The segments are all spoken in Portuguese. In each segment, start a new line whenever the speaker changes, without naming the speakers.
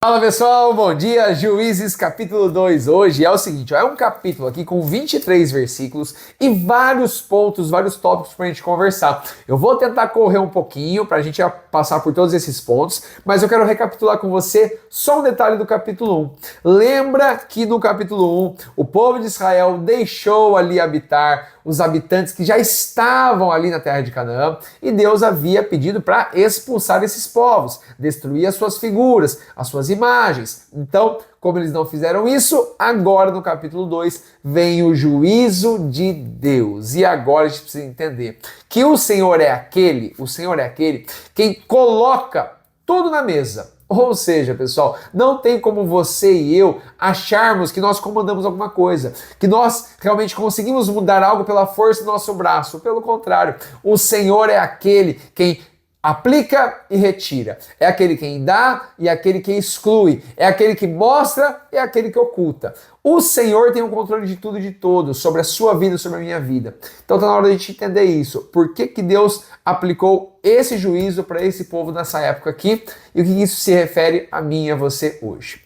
Fala pessoal, bom dia, Juízes capítulo 2. Hoje é o seguinte, é um capítulo aqui com 23 versículos e vários pontos, vários tópicos pra gente conversar. Eu vou tentar correr um pouquinho pra gente passar por todos esses pontos, mas eu quero recapitular com você só um detalhe do capítulo 1. Lembra que no capítulo 1 o povo de Israel deixou ali habitar os habitantes que já estavam ali na terra de Canaã e Deus havia pedido para expulsar esses povos, destruir as suas figuras, as suas imagens. Então, como eles não fizeram isso, agora no capítulo 2 vem o juízo de Deus. E agora a gente precisa entender que o Senhor é aquele quem coloca tudo na mesa. Ou seja, pessoal, não tem como você e eu acharmos que nós comandamos alguma coisa, que nós realmente conseguimos mudar algo pela força do nosso braço. Pelo contrário, o Senhor é aquele quem aplica e retira. É aquele quem dá e aquele que exclui. É aquele que mostra e é aquele que oculta. O Senhor tem o controle de tudo e de todos, sobre a sua vida, sobre a minha vida. Então está na hora de a gente entender isso. Por que Deus aplicou esse juízo para esse povo nessa época aqui e o que isso se refere a mim e a você hoje.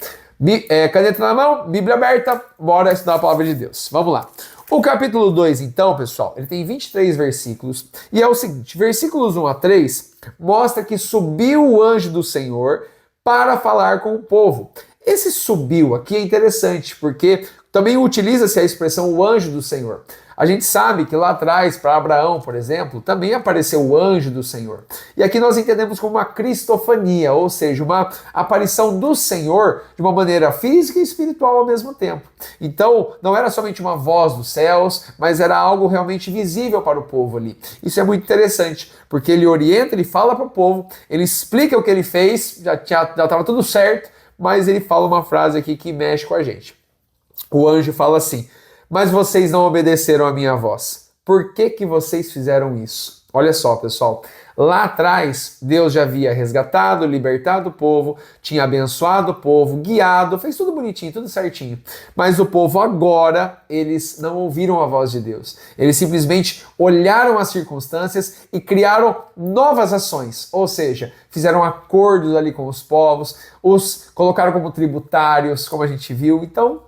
Caneta na mão, Bíblia aberta, bora estudar a palavra de Deus. Vamos lá. O capítulo 2, então, pessoal, ele tem 23 versículos e é o seguinte, versículos 1 a 3 mostra que subiu o anjo do Senhor para falar com o povo. Esse subiu aqui é interessante porque também utiliza-se a expressão o anjo do Senhor. A gente sabe que lá atrás, para Abraão, por exemplo, também apareceu o anjo do Senhor. E aqui nós entendemos como uma cristofania, ou seja, uma aparição do Senhor de uma maneira física e espiritual ao mesmo tempo. Então, não era somente uma voz dos céus, mas era algo realmente visível para o povo ali. Isso é muito interessante, porque ele orienta, ele fala para o povo, ele explica o que ele fez, já estava tudo certo, mas ele fala uma frase aqui que mexe com a gente. O anjo fala assim: mas vocês não obedeceram a minha voz. Por que vocês fizeram isso? Olha só, pessoal. Lá atrás, Deus já havia resgatado, libertado o povo, tinha abençoado o povo, guiado, fez tudo bonitinho, tudo certinho. Mas o povo agora, eles não ouviram a voz de Deus. Eles simplesmente olharam as circunstâncias e criaram novas ações. Ou seja, fizeram acordos ali com os povos, os colocaram como tributários, como a gente viu. Então,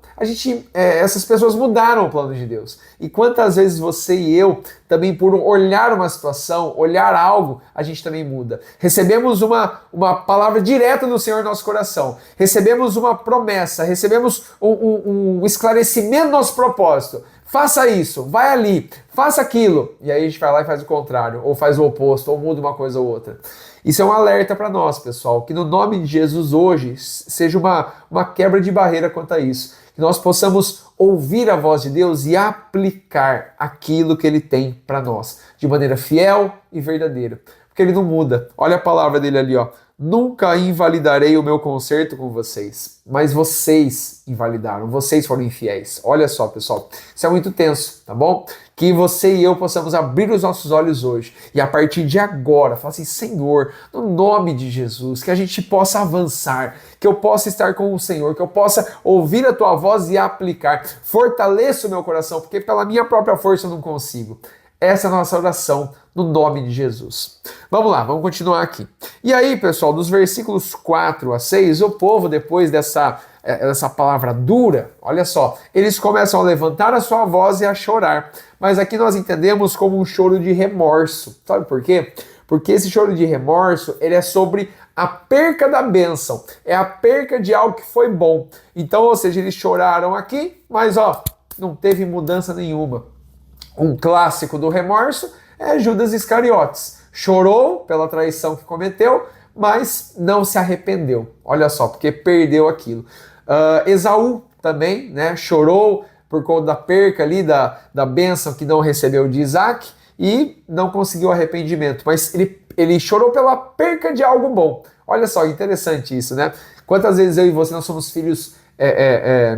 essas pessoas mudaram o plano de Deus. E quantas vezes você e eu, também por olhar uma situação, olhar algo, a gente também muda. Recebemos uma palavra direta do Senhor no nosso coração. Recebemos uma promessa, recebemos um esclarecimento do nosso propósito. Faça isso, vai ali, faça aquilo. E aí a gente vai lá e faz o contrário, ou faz o oposto, ou muda uma coisa ou outra. Isso é um alerta para nós, pessoal, que no nome de Jesus hoje seja uma quebra de barreira quanto a isso. Que nós possamos ouvir a voz de Deus e aplicar aquilo que Ele tem para nós, de maneira fiel e verdadeira. Porque Ele não muda. Olha a palavra dele ali, ó. Nunca invalidarei o meu concerto com vocês, mas vocês invalidaram, vocês foram infiéis. Olha só, pessoal, isso é muito tenso, tá bom? Que você e eu possamos abrir os nossos olhos hoje e a partir de agora, falar assim: Senhor, no nome de Jesus, que a gente possa avançar, que eu possa estar com o Senhor, que eu possa ouvir a Tua voz e aplicar. Fortaleça o meu coração, porque pela minha própria força eu não consigo. Essa é a nossa oração no nome de Jesus. Vamos lá, vamos continuar aqui. E aí, pessoal, dos versículos 4 a 6, o povo, depois dessa palavra dura, olha só, eles começam a levantar a sua voz e a chorar. Mas aqui nós entendemos como um choro de remorso. Sabe por quê? Porque esse choro de remorso, ele é sobre a perca da bênção. É a perca de algo que foi bom. Então, ou seja, eles choraram aqui, mas não teve mudança nenhuma. Um clássico do remorso é Judas Iscariotes. Chorou pela traição que cometeu, mas não se arrependeu. Olha só, porque perdeu aquilo. Esaú também, né, chorou por conta da perca ali, da bênção que não recebeu de Isaac e não conseguiu arrependimento. Mas ele chorou pela perca de algo bom. Olha só, interessante isso, né? Quantas vezes eu e você nós somos filhos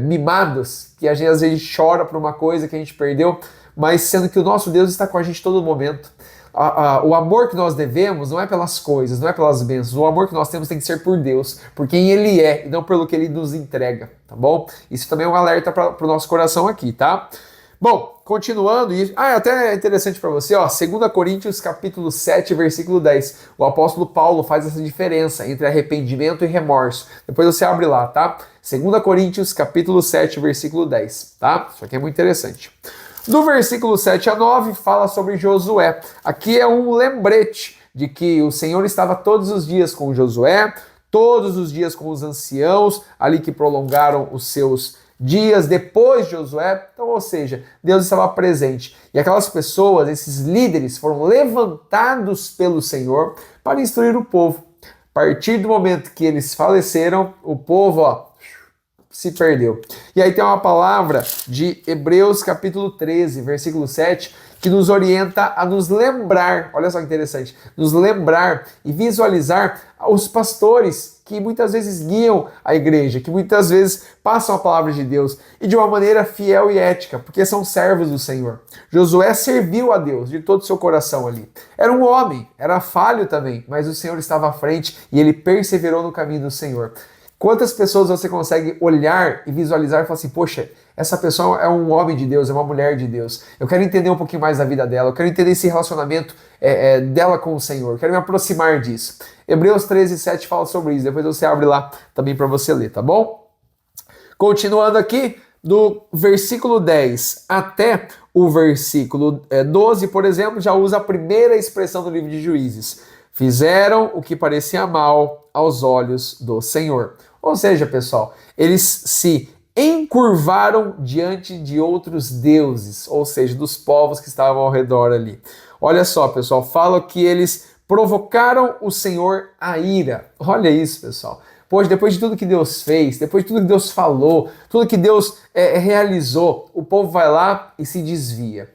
mimados, que a gente às vezes chora por uma coisa que a gente perdeu, mas sendo que o nosso Deus está com a gente todo momento. O amor que nós devemos não é pelas coisas, não é pelas bênçãos. O amor que nós temos tem que ser por Deus, por quem Ele é, e não pelo que Ele nos entrega, tá bom? Isso também é um alerta para o nosso coração aqui, tá? Bom, continuando, até é interessante para você, ó, 2 Coríntios capítulo 7, versículo 10. O apóstolo Paulo faz essa diferença entre arrependimento e remorso. Depois você abre lá, tá? 2 Coríntios capítulo 7, versículo 10, tá? Isso aqui é muito interessante. Do versículo 7 a 9 fala sobre Josué. Aqui é um lembrete de que o Senhor estava todos os dias com Josué, todos os dias com os anciãos, ali que prolongaram os seus dias depois de Josué. Então, ou seja, Deus estava presente. E aquelas pessoas, esses líderes, foram levantados pelo Senhor para instruir o povo. A partir do momento que eles faleceram, o povo, se perdeu. E aí tem uma palavra de Hebreus capítulo 13, versículo 7, que nos orienta a nos lembrar, olha só que interessante, nos lembrar e visualizar os pastores que muitas vezes guiam a igreja, que muitas vezes passam a palavra de Deus e de uma maneira fiel e ética, porque são servos do Senhor. Josué serviu a Deus de todo o seu coração ali. Era um homem, era falho também, mas o Senhor estava à frente e ele perseverou no caminho do Senhor. Quantas pessoas você consegue olhar e visualizar e falar assim, poxa, essa pessoa é um homem de Deus, é uma mulher de Deus. Eu quero entender um pouquinho mais da vida dela, eu quero entender esse relacionamento dela com o Senhor, eu quero me aproximar disso. Hebreus 13, 7 fala sobre isso, depois você abre lá também para você ler, tá bom? Continuando aqui, do versículo 10 até o versículo 12, por exemplo, já usa a primeira expressão do livro de Juízes. Fizeram o que parecia mal aos olhos do Senhor. Ou seja, pessoal, eles se encurvaram diante de outros deuses, ou seja, dos povos que estavam ao redor ali. Olha só, pessoal, fala que eles provocaram o Senhor a ira. Olha isso, pessoal. Pois depois de tudo que Deus fez, depois de tudo que Deus falou, tudo que Deus realizou, o povo vai lá e se desvia.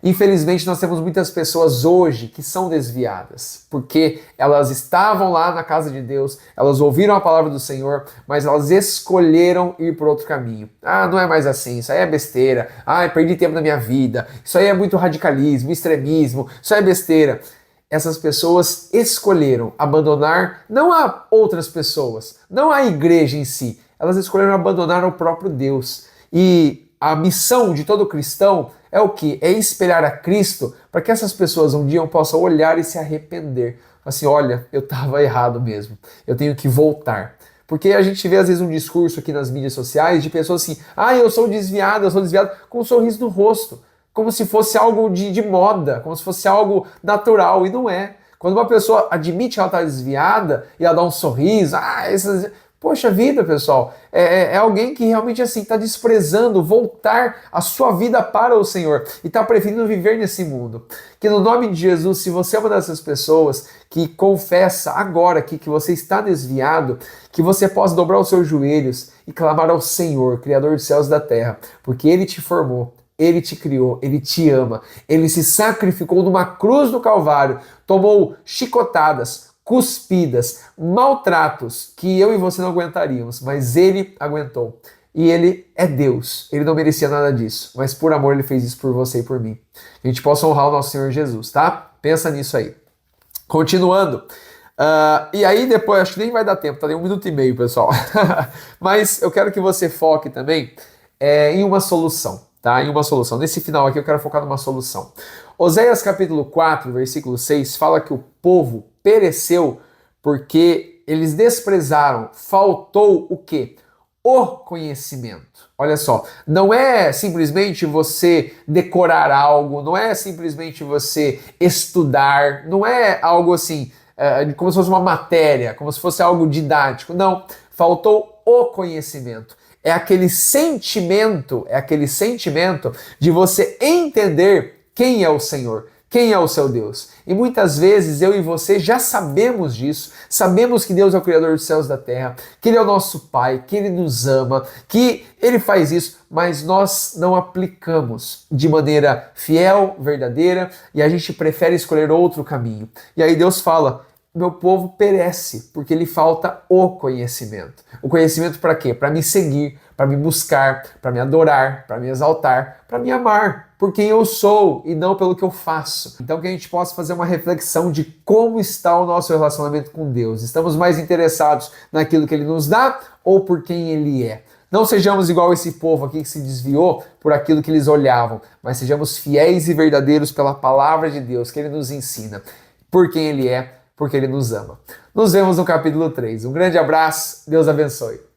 Infelizmente, nós temos muitas pessoas hoje que são desviadas, porque elas estavam lá na casa de Deus, elas ouviram a palavra do Senhor, mas elas escolheram ir por outro caminho. Ah, não é mais assim, isso aí é besteira. Ah, perdi tempo na minha vida. Isso aí é muito radicalismo, extremismo, isso aí é besteira. Essas pessoas escolheram abandonar não a outras pessoas, não a igreja em si, elas escolheram abandonar o próprio Deus. E a missão de todo cristão é o quê? É espelhar a Cristo para que essas pessoas um dia possam olhar e se arrepender. Assim, olha, eu estava errado mesmo, eu tenho que voltar. Porque a gente vê às vezes um discurso aqui nas mídias sociais de pessoas assim, eu sou desviado, com um sorriso no rosto, como se fosse algo de moda, como se fosse algo natural, e não é. Quando uma pessoa admite que ela está desviada e ela dá um sorriso, poxa vida, pessoal, é alguém que realmente assim está desprezando voltar a sua vida para o Senhor e está preferindo viver nesse mundo. Que no nome de Jesus, se você é uma dessas pessoas que confessa agora aqui que você está desviado, que você possa dobrar os seus joelhos e clamar ao Senhor, Criador dos céus e da terra, porque Ele te formou, Ele te criou, Ele te ama, Ele se sacrificou numa cruz do Calvário, tomou chicotadas, cuspidas, maltratos que eu e você não aguentaríamos, mas Ele aguentou. E Ele é Deus, Ele não merecia nada disso, mas por amor Ele fez isso por você e por mim. Que a gente possa honrar o nosso Senhor Jesus, tá? Pensa nisso aí. Continuando. E aí depois, acho que nem vai dar tempo, tá? Tem 1 minuto e meio, pessoal. Mas eu quero que você foque também em uma solução, tá? Em uma solução. Nesse final aqui eu quero focar numa solução. Oséias capítulo 4, versículo 6, fala que o povo pereceu porque eles desprezaram, faltou o quê? O conhecimento. Olha só, não é simplesmente você decorar algo, não é simplesmente você estudar, não é algo assim, como se fosse uma matéria, como se fosse algo didático. Não, faltou o conhecimento. É aquele sentimento de você entender quem é o Senhor, quem é o seu Deus. E muitas vezes eu e você já sabemos disso, sabemos que Deus é o Criador dos céus e da terra, que Ele é o nosso Pai, que Ele nos ama, que Ele faz isso, mas nós não aplicamos de maneira fiel, verdadeira, e a gente prefere escolher outro caminho. E aí Deus fala, meu povo perece, porque lhe falta o conhecimento. O conhecimento para quê? Para me seguir, para me buscar, para me adorar, para me exaltar, para me amar por quem eu sou e não pelo que eu faço. Então que a gente possa fazer uma reflexão de como está o nosso relacionamento com Deus. Estamos mais interessados naquilo que Ele nos dá ou por quem ele é. Não sejamos igual esse povo aqui que se desviou por aquilo que eles olhavam, mas sejamos fiéis e verdadeiros pela palavra de Deus que ele nos ensina, por quem ele é, porque ele nos ama. Nos vemos no capítulo 3. Um grande abraço, Deus abençoe.